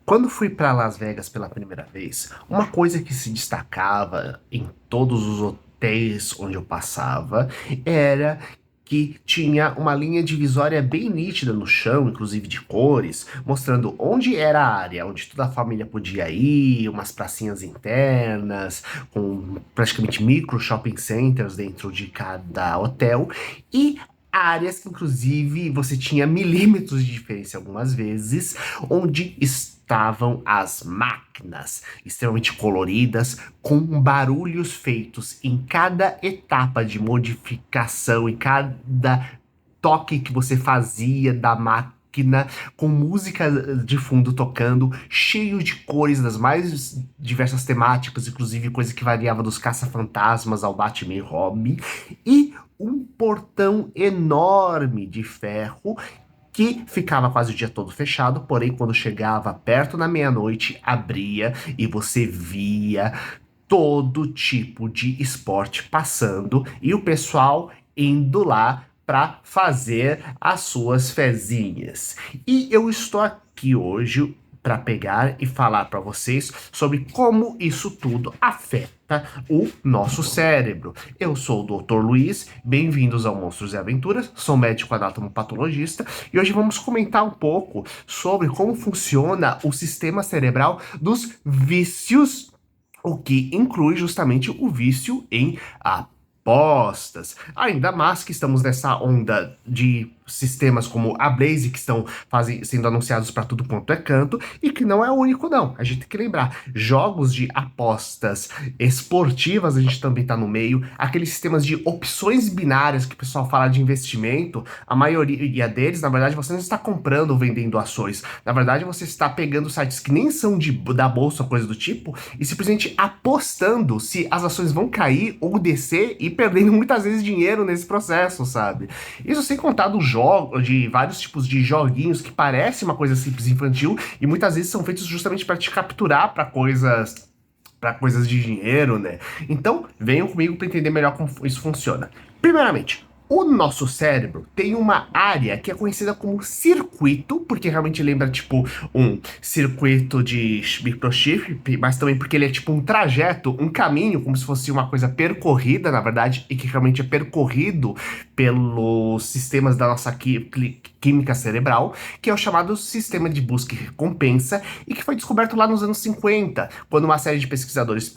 Quando fui para Las Vegas pela primeira vez, uma coisa que se destacava em todos os hotéis onde eu passava era que tinha uma linha divisória bem nítida no chão, inclusive de cores, mostrando onde era a área onde toda a família podia ir, umas pracinhas internas, com praticamente micro shopping centers dentro de cada hotel, e áreas que inclusive você tinha milímetros de diferença algumas vezes, onde estavam as máquinas extremamente coloridas, com barulhos feitos em cada etapa de modificação, em cada toque que você fazia da máquina, com música de fundo tocando, cheio de cores das mais diversas temáticas, inclusive coisa que variava dos caça-fantasmas ao Batman e Robin, e um portão enorme de ferro que ficava quase o dia todo fechado, porém quando chegava perto da meia-noite, abria e você via todo tipo de esporte passando e o pessoal indo lá para fazer as suas fezinhas. E eu estou aqui hoje para pegar e falar para vocês sobre como isso tudo afeta o nosso cérebro. Eu sou o Dr. Luiz, bem-vindos ao Monstros e Aventuras, sou médico anatomopatologista e hoje vamos comentar um pouco sobre como funciona o sistema cerebral dos vícios, o que inclui justamente o vício em apostas. Ainda mais que estamos nessa onda de sistemas como a Blaze, que estão sendo anunciados para tudo quanto é canto, e que não é o único não. A gente tem que lembrar, jogos de apostas esportivas a gente também está no meio, aqueles sistemas de opções binárias que o pessoal fala de investimento, a maioria deles, na verdade, você não está comprando ou vendendo ações. Na verdade, você está pegando sites que nem são da bolsa ou coisa do tipo, e simplesmente apostando se as ações vão cair ou descer e perdendo muitas vezes dinheiro nesse processo, sabe? Isso sem contar dos jogos, de vários tipos de joguinhos que parecem uma coisa simples e infantil e muitas vezes são feitos justamente para te capturar para coisas de dinheiro, né? Então, venham comigo para entender melhor como isso funciona. Primeiramente, o nosso cérebro tem uma área que é conhecida como circuito, porque realmente lembra tipo um circuito de microchip, mas também porque ele é tipo um trajeto, um caminho, como se fosse uma coisa percorrida, na verdade, e que realmente é percorrido pelos sistemas da nossa química cerebral, que é o chamado sistema de busca e recompensa, e que foi descoberto lá nos anos 50, quando uma série de pesquisadores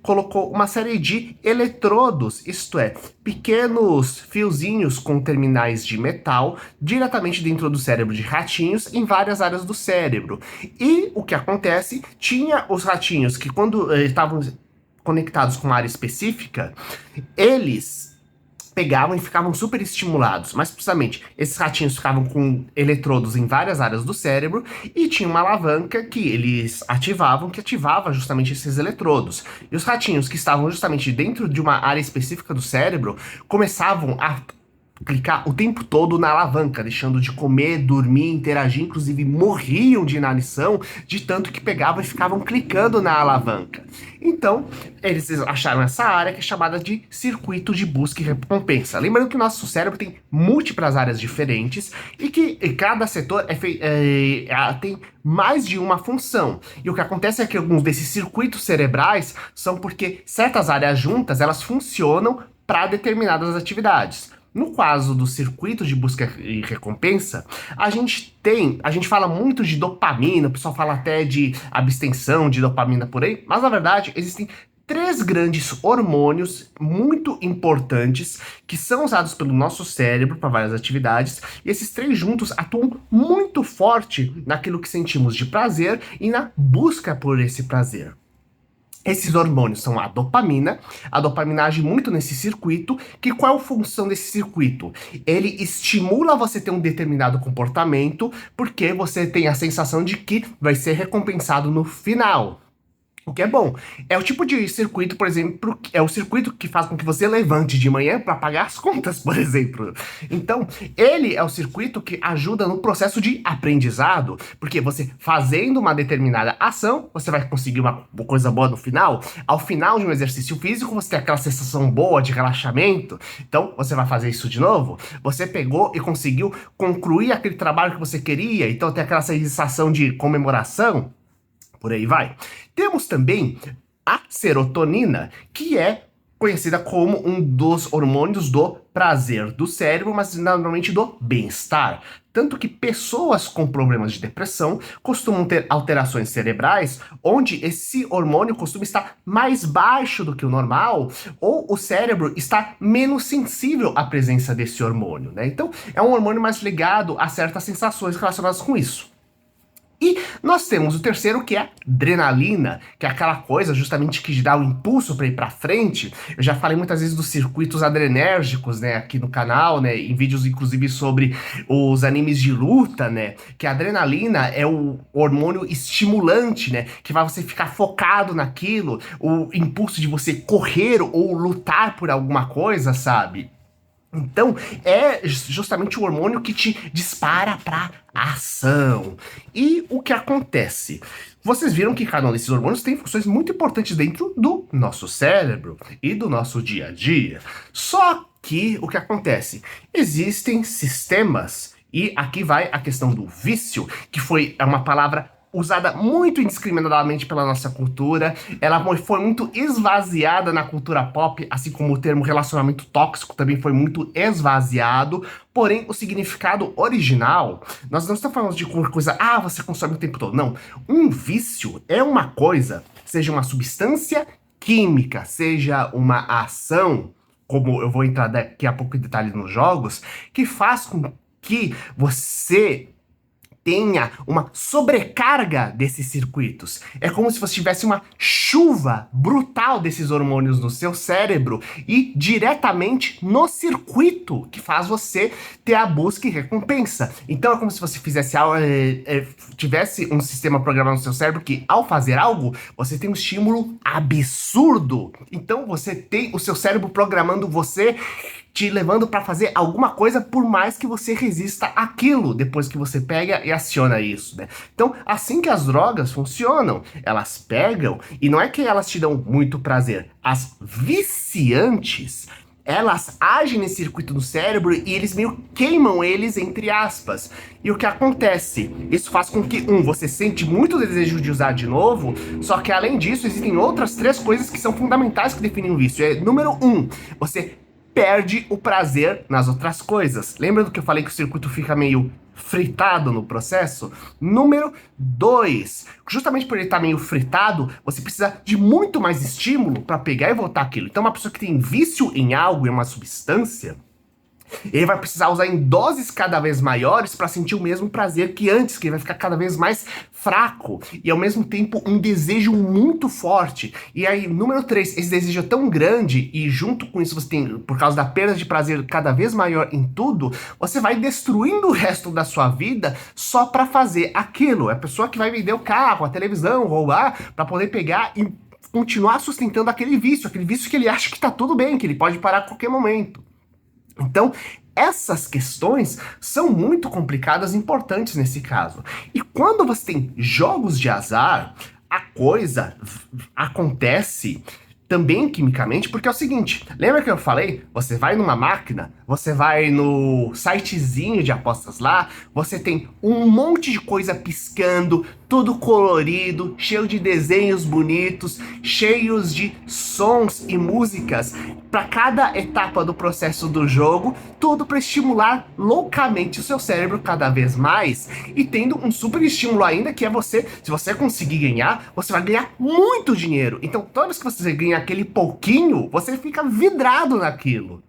colocou uma série de eletrodos, isto é, pequenos fiozinhos com terminais de metal diretamente dentro do cérebro de ratinhos em várias áreas do cérebro. E o que acontece? Tinha os ratinhos que quando estavam conectados com uma área específica, eles pegavam e ficavam super estimulados, mas precisamente esses ratinhos ficavam com eletrodos em várias áreas do cérebro e tinha uma alavanca que eles ativavam, que ativava justamente esses eletrodos. E os ratinhos que estavam justamente dentro de uma área específica do cérebro começavam a clicar o tempo todo na alavanca, deixando de comer, dormir, interagir, inclusive morriam de inanição de tanto que pegavam e ficavam clicando na alavanca. Então, eles acharam essa área que é chamada de circuito de busca e recompensa. Lembrando que o nosso cérebro tem múltiplas áreas diferentes e que cada setor tem mais de uma função. E o que acontece é que alguns desses circuitos cerebrais são porque certas áreas juntas, elas funcionam para determinadas atividades. No caso do circuito de busca e recompensa, a gente fala muito de dopamina, o pessoal fala até de abstenção de dopamina por aí, mas na verdade existem três grandes hormônios muito importantes que são usados pelo nosso cérebro para várias atividades, e esses três juntos atuam muito forte naquilo que sentimos de prazer e na busca por esse prazer. Esses hormônios são a dopamina age muito nesse circuito, que qual é a função desse circuito? Ele estimula você ter um determinado comportamento, porque você tem a sensação de que vai ser recompensado no final. O que é bom. É o tipo de circuito, por exemplo, é o circuito que faz com que você levante de manhã para pagar as contas, por exemplo. Então, ele é o circuito que ajuda no processo de aprendizado, porque você fazendo uma determinada ação, você vai conseguir uma coisa boa no final. Ao final de um exercício físico, você tem aquela sensação boa de relaxamento. Então, você vai fazer isso de novo. Você pegou e conseguiu concluir aquele trabalho que você queria, então tem aquela sensação de comemoração. Por aí vai. Temos também a serotonina, que é conhecida como um dos hormônios do prazer do cérebro, mas normalmente do bem-estar. Tanto que pessoas com problemas de depressão costumam ter alterações cerebrais, onde esse hormônio costuma estar mais baixo do que o normal, ou o cérebro está menos sensível à presença desse hormônio, né? Então, é um hormônio mais ligado a certas sensações relacionadas com isso. E nós temos o terceiro, que é a adrenalina, que é aquela coisa justamente que dá o impulso para ir para frente. Eu já falei muitas vezes dos circuitos adrenérgicos, né, aqui no canal, né, em vídeos inclusive sobre os animes de luta, né, que a adrenalina é o hormônio estimulante, né, que vai você ficar focado naquilo, o impulso de você correr ou lutar por alguma coisa, sabe? Então, é justamente o hormônio que te dispara para ação. E o que acontece? Vocês viram que cada um desses hormônios tem funções muito importantes dentro do nosso cérebro e do nosso dia a dia. Só que o que acontece? Existem sistemas, e aqui vai a questão do vício, que foi uma palavra usada muito indiscriminadamente pela nossa cultura, ela foi muito esvaziada na cultura pop, assim como o termo relacionamento tóxico também foi muito esvaziado, porém o significado original, nós não estamos falando de coisa, você consome o tempo todo, não. Um vício é uma coisa, seja uma substância química, seja uma ação, como eu vou entrar daqui a pouco em detalhe nos jogos, que faz com que você tenha uma sobrecarga desses circuitos. É como se você tivesse uma chuva brutal desses hormônios no seu cérebro e diretamente no circuito que faz você ter a busca e recompensa. Então é como se você fizesse tivesse um sistema programado no seu cérebro que, ao fazer algo, você tem um estímulo absurdo. Então você tem o seu cérebro programando você, te levando para fazer alguma coisa, por mais que você resista àquilo, depois que você pega e aciona isso, né? Então, assim que as drogas funcionam, elas pegam, e não é que elas te dão muito prazer, as viciantes, elas agem nesse circuito do cérebro e eles meio queimam eles, entre aspas. E o que acontece? Isso faz com que, você sente muito desejo de usar de novo, só que além disso, existem outras 3 coisas que são fundamentais que definem o vício. Número 1, você perde o prazer nas outras coisas. Lembra do que eu falei que o circuito fica meio fritado no processo? Número 2, justamente por ele estar meio fritado, você precisa de muito mais estímulo para pegar e voltar aquilo. Então uma pessoa que tem vício em algo, em uma substância, ele vai precisar usar em doses cada vez maiores para sentir o mesmo prazer que antes, que ele vai ficar cada vez mais fraco e ao mesmo tempo um desejo muito forte. E aí, número 3, esse desejo é tão grande e junto com isso você tem, por causa da perda de prazer cada vez maior em tudo, você vai destruindo o resto da sua vida só para fazer aquilo. É a pessoa que vai vender o carro, a televisão, roubar, para poder pegar e continuar sustentando aquele vício que ele acha que tá tudo bem, que ele pode parar a qualquer momento. Então, essas questões são muito complicadas e importantes nesse caso. E quando você tem jogos de azar, a coisa acontece também quimicamente, porque é o seguinte, lembra que eu falei? Você vai numa máquina, você vai no sitezinho de apostas lá, você tem um monte de coisa piscando, tudo colorido, cheio de desenhos bonitos, cheios de sons e músicas para cada etapa do processo do jogo, tudo para estimular loucamente o seu cérebro cada vez mais e tendo um super estímulo ainda que é você, se você conseguir ganhar, você vai ganhar muito dinheiro. Então toda vez que você ganha aquele pouquinho, você fica vidrado naquilo.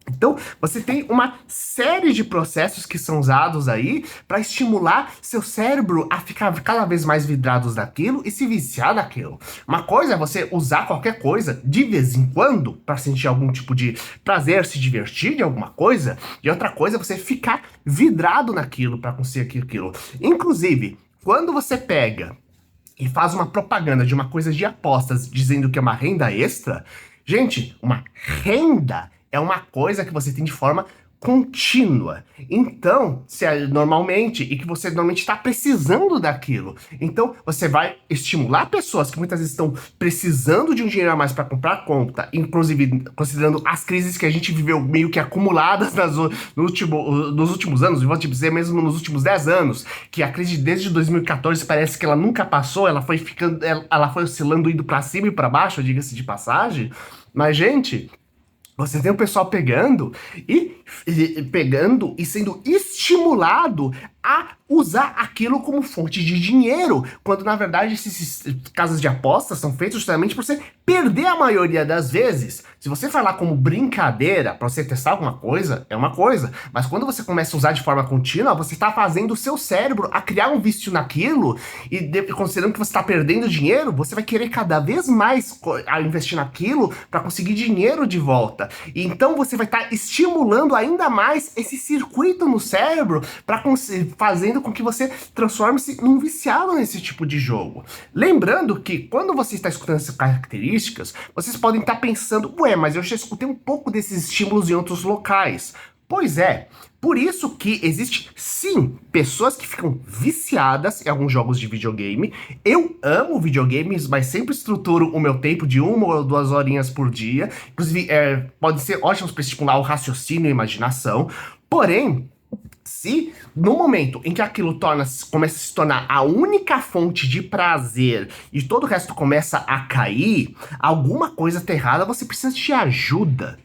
Então, você tem uma série de processos que são usados aí para estimular seu cérebro a ficar cada vez mais vidrado naquilo e se viciar naquilo. Uma coisa é você usar qualquer coisa de vez em quando para sentir algum tipo de prazer, se divertir de alguma coisa, e outra coisa é você ficar vidrado naquilo para conseguir aquilo. Inclusive, quando você pega e faz uma propaganda de uma coisa de apostas dizendo que é uma renda extra, gente, uma renda é uma coisa que você tem de forma contínua. Então, normalmente, e que você normalmente está precisando daquilo. Então, você vai estimular pessoas que muitas vezes estão precisando de um dinheiro a mais para comprar conta, inclusive considerando as crises que a gente viveu meio que acumuladas nos últimos anos, e vou te dizer mesmo nos últimos 10 anos, que a crise desde 2014 parece que ela nunca passou, ela foi ficando, ela foi oscilando, indo para cima e para baixo, diga-se de passagem. Mas, gente, você tem o pessoal pegando e sendo estimulado a usar aquilo como fonte de dinheiro, quando na verdade esses casas de apostas são feitos justamente por você perder a maioria das vezes. Se você falar como brincadeira para você testar alguma coisa, é uma coisa, mas quando você começa a usar de forma contínua, você está fazendo o seu cérebro a criar um vício naquilo, e considerando que você está perdendo dinheiro, você vai querer cada vez mais investir naquilo para conseguir dinheiro de volta. E então você vai estar estimulando ainda mais esse circuito no cérebro para fazendo com que você transforme-se num viciado nesse tipo de jogo. Lembrando que quando você está escutando essas características, vocês podem estar pensando, ué, mas eu já escutei um pouco desses estímulos em outros locais. Pois é, por isso que existe, sim, pessoas que ficam viciadas em alguns jogos de videogame. Eu amo videogames, mas sempre estruturo o meu tempo de 1 ou 2 horinhas por dia. Inclusive, podem ser ótimos para estimular o raciocínio e a imaginação. Porém, se no momento em que aquilo começa a se tornar a única fonte de prazer e todo o resto começa a cair, alguma coisa tá errada, você precisa de ajuda,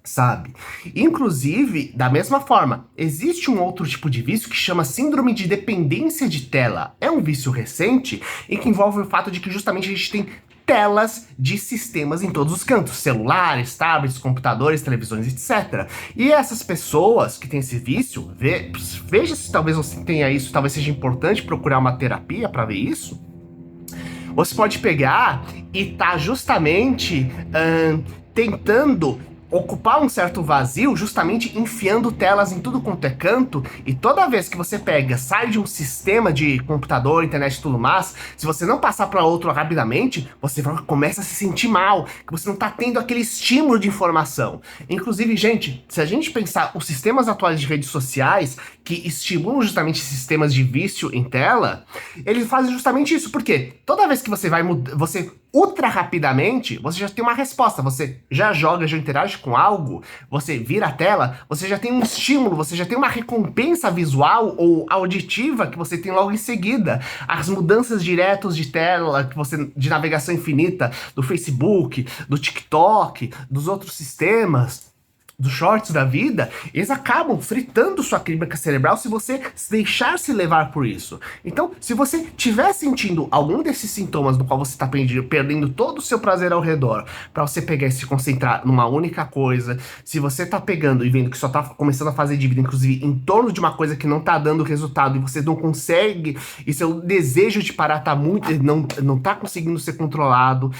sabe? Inclusive, da mesma forma, existe um outro tipo de vício que chama síndrome de dependência de tela. É um vício recente em que envolve o fato de que justamente a gente tem telas de sistemas em todos os cantos, celulares, tablets, computadores, televisões, etc. E essas pessoas que têm esse vício, veja se talvez você tenha isso, talvez seja importante procurar uma terapia para ver isso. Você pode pegar e tá justamente tentando ocupar um certo vazio, justamente enfiando telas em tudo quanto é canto, e toda vez que você sai de um sistema de computador, internet e tudo mais, se você não passar para outro rapidamente, você começa a se sentir mal, que você não tá tendo aquele estímulo de informação. Inclusive, gente, se a gente pensar os sistemas atuais de redes sociais, que estimulam justamente sistemas de vício em tela, eles fazem justamente isso, porque toda vez que você você ultra rapidamente, você já tem uma resposta, você já joga, já interage com algo, você vira a tela, você já tem um estímulo, você já tem uma recompensa visual ou auditiva que você tem logo em seguida. As mudanças diretas de tela, de navegação infinita, do Facebook, do TikTok, dos outros sistemas, dos shorts da vida, eles acabam fritando sua química cerebral se você deixar se levar por isso. Então, se você estiver sentindo algum desses sintomas no qual você está perdendo todo o seu prazer ao redor, para você pegar e se concentrar numa única coisa, se você tá pegando e vendo que só tá começando a fazer dívida, inclusive em torno de uma coisa que não tá dando resultado e você não consegue, e seu desejo de parar tá muito, não tá conseguindo ser controlado,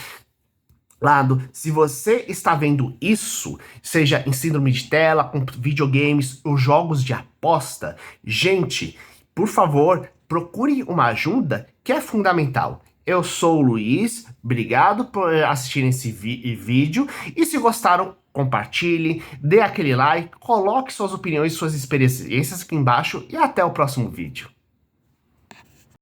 se você está vendo isso, seja em síndrome de tela, com videogames ou jogos de aposta, gente, por favor, procure uma ajuda que é fundamental. Eu sou o Luiz, obrigado por assistirem esse vídeo, e se gostaram, compartilhe, dê aquele like, coloque suas opiniões e suas experiências aqui embaixo, e até o próximo vídeo.